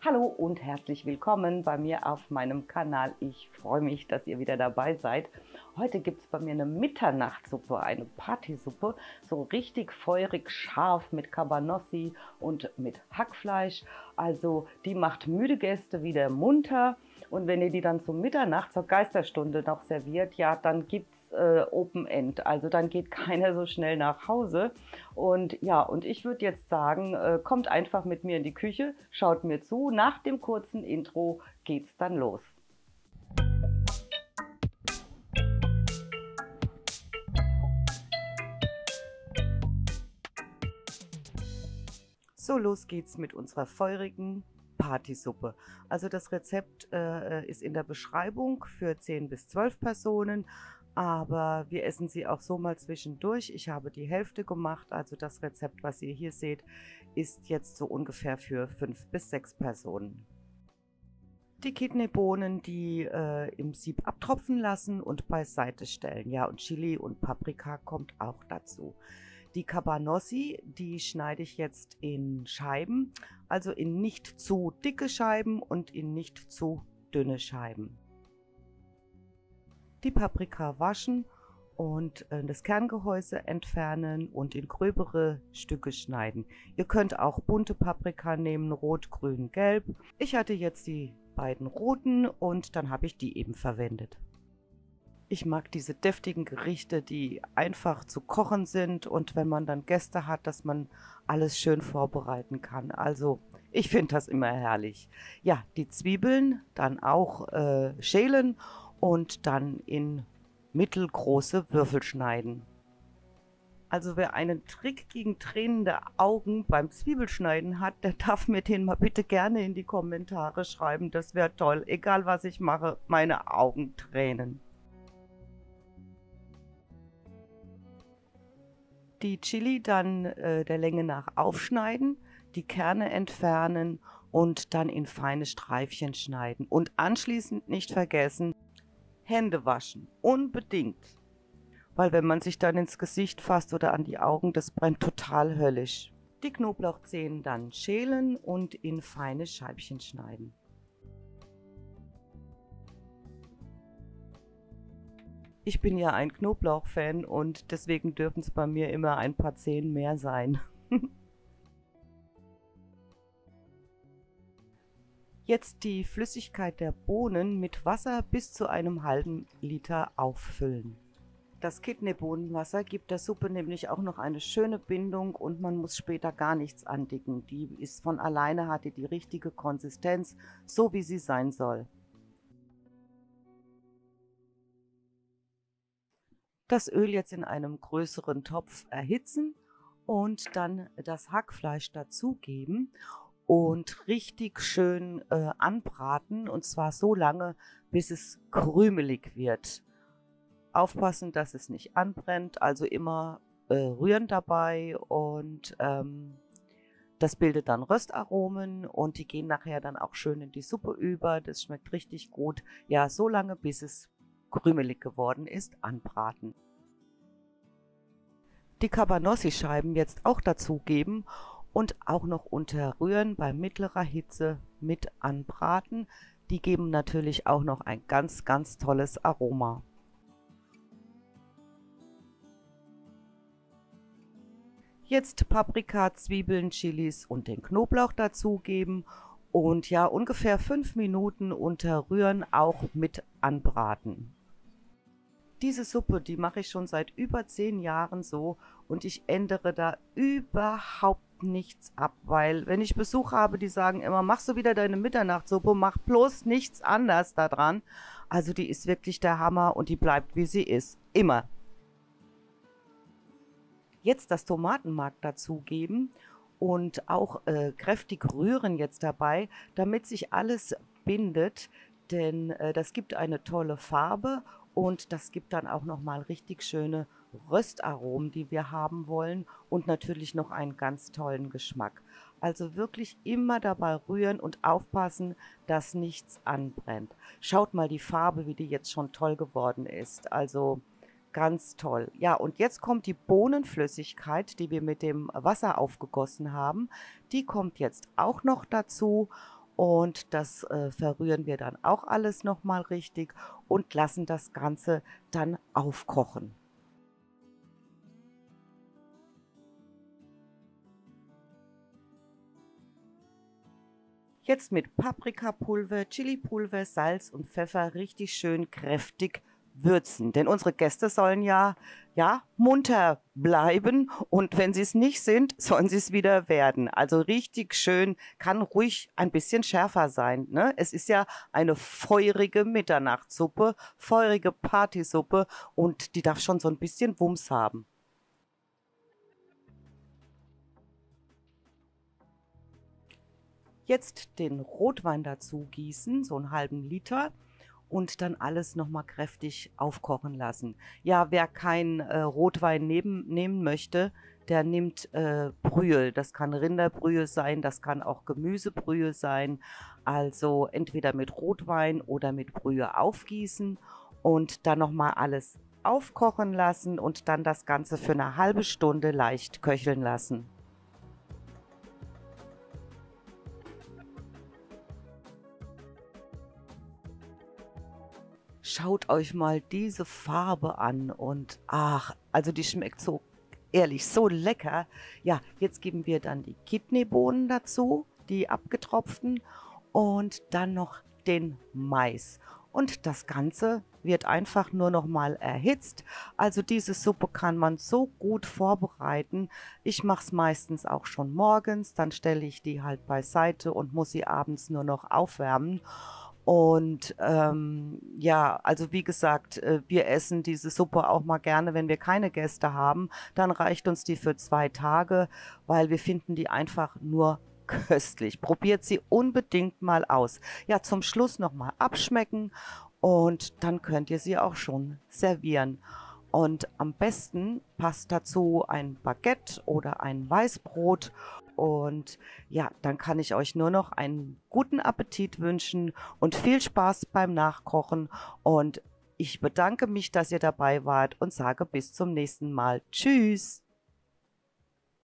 Hallo und herzlich willkommen bei mir auf meinem Kanal. Ich freue mich, dass ihr wieder dabei seid. Heute gibt es bei mir eine Mitternachtssuppe, eine Partysuppe, so richtig feurig scharf mit Cabanossi und mit Hackfleisch. Also die macht müde Gäste wieder munter, und wenn ihr die dann zum Mitternacht, zur Geisterstunde noch serviert, ja, dann gibt es Open End, also dann geht keiner so schnell nach Hause. Und ja, und ich würde jetzt sagen, kommt einfach mit mir in die Küche, schaut mir zu. Nach dem kurzen Intro geht's dann los. So, los geht's mit unserer feurigen Partysuppe. Also das Rezept ist in der Beschreibung für 10 bis 12 Personen, aber wir essen sie auch so mal zwischendurch. Ich habe die Hälfte gemacht, also das Rezept, was ihr hier seht, ist jetzt so ungefähr für 5 bis 6 Personen. Die Kidneybohnen, die im Sieb abtropfen lassen und beiseite stellen. Ja, und Chili und Paprika kommt auch dazu. Die Cabanossi, die schneide ich jetzt in Scheiben, also in nicht zu dicke Scheiben und in nicht zu dünne Scheiben. Die Paprika waschen und das Kerngehäuse entfernen und in gröbere Stücke schneiden. Ihr könnt auch bunte Paprika nehmen, rot, grün, gelb. Ich hatte jetzt die beiden roten und dann habe ich die eben verwendet. Ich mag diese deftigen Gerichte, die einfach zu kochen sind, und wenn man dann Gäste hat, dass man alles schön vorbereiten kann. Also ich finde das immer herrlich. Ja, die Zwiebeln dann auch schälen und dann in mittelgroße Würfel schneiden. Also wer einen Trick gegen tränende Augen beim Zwiebelschneiden hat, der darf mir den mal bitte gerne in die Kommentare schreiben. Das wäre toll. Egal was ich mache, meine Augen tränen. Die Chili dann der Länge nach aufschneiden, die Kerne entfernen und dann in feine Streifchen schneiden. Und anschließend nicht vergessen, Hände waschen, unbedingt. Weil wenn man sich dann ins Gesicht fasst oder an die Augen, das brennt total höllisch. Die Knoblauchzehen dann schälen und in feine Scheibchen schneiden. Ich bin ja ein Knoblauch-Fan und deswegen dürfen es bei mir immer ein paar Zehen mehr sein. Jetzt die Flüssigkeit der Bohnen mit Wasser bis zu einem halben Liter auffüllen. Das Kidneybohnenwasser gibt der Suppe nämlich auch noch eine schöne Bindung und man muss später gar nichts andicken. Die ist von alleine, hat die richtige Konsistenz, so wie sie sein soll. Das Öl jetzt in einem größeren Topf erhitzen und dann das Hackfleisch dazugeben und richtig schön anbraten, und zwar so lange, bis es krümelig wird. Aufpassen, dass es nicht anbrennt, also immer rühren dabei, und das bildet dann Röstaromen und die gehen nachher dann auch schön in die Suppe über. Das schmeckt richtig gut. Ja, so lange, bis es krümelig geworden ist, anbraten. Die Cabanossi-Scheiben jetzt auch dazugeben und auch noch unterrühren bei mittlerer Hitze mit anbraten. Die geben natürlich auch noch ein ganz, ganz tolles Aroma. Jetzt Paprika, Zwiebeln, Chilis und den Knoblauch dazugeben und ja, ungefähr 5 Minuten unterrühren, auch mit anbraten. Diese Suppe, die mache ich schon seit über 10 Jahren so und ich ändere da überhaupt nichts ab, weil wenn ich Besuch habe, die sagen immer, machst du wieder deine Mitternachtssuppe, mach bloß nichts anders daran. Also die ist wirklich der Hammer und die bleibt wie sie ist, immer. Jetzt das Tomatenmark dazugeben und auch kräftig rühren jetzt dabei, damit sich alles bindet, denn das gibt eine tolle Farbe und das gibt dann auch nochmal richtig schöne Röstaromen, die wir haben wollen, und natürlich noch einen ganz tollen Geschmack. Also wirklich immer dabei rühren und aufpassen, dass nichts anbrennt. Schaut mal die Farbe, wie die jetzt schon toll geworden ist. Also ganz toll. Ja, und jetzt kommt die Bohnenflüssigkeit, die wir mit dem Wasser aufgegossen haben. Die kommt jetzt auch noch dazu Und das verrühren wir dann auch alles nochmal richtig und lassen das Ganze dann aufkochen. Jetzt mit Paprikapulver, Chilipulver, Salz und Pfeffer richtig schön kräftig würzen. Denn unsere Gäste sollen ja munter bleiben und wenn sie es nicht sind, sollen sie es wieder werden. Also richtig schön, kann ruhig ein bisschen schärfer sein. Ne? Es ist ja eine feurige Mitternachtssuppe, feurige Partysuppe und die darf schon so ein bisschen Wumms haben. Jetzt den Rotwein dazu gießen, so einen halben Liter und dann alles nochmal kräftig aufkochen lassen. Ja, wer keinen Rotwein nehmen möchte, der nimmt Brühe. Das kann Rinderbrühe sein, das kann auch Gemüsebrühe sein. Also entweder mit Rotwein oder mit Brühe aufgießen und dann nochmal alles aufkochen lassen und dann das Ganze für eine halbe Stunde leicht köcheln lassen. Schaut euch mal diese Farbe an und ach, also die schmeckt so ehrlich, so lecker. Ja, jetzt geben wir dann die Kidneybohnen dazu, die abgetropften und dann noch den Mais. Und das Ganze wird einfach nur noch mal erhitzt. Also diese Suppe kann man so gut vorbereiten. Ich mache es meistens auch schon morgens, dann stelle ich die halt beiseite und muss sie abends nur noch aufwärmen. Und ja, also wie gesagt, wir essen diese Suppe auch mal gerne, wenn wir keine Gäste haben. Dann reicht uns die für 2 Tage, weil wir finden die einfach nur köstlich. Probiert sie unbedingt mal aus. Ja, zum Schluss nochmal abschmecken und dann könnt ihr sie auch schon servieren. Und am besten passt dazu ein Baguette oder ein Weißbrot. Und ja, dann kann ich euch nur noch einen guten Appetit wünschen und viel Spaß beim Nachkochen. Und ich bedanke mich, dass ihr dabei wart und sage bis zum nächsten Mal. Tschüss!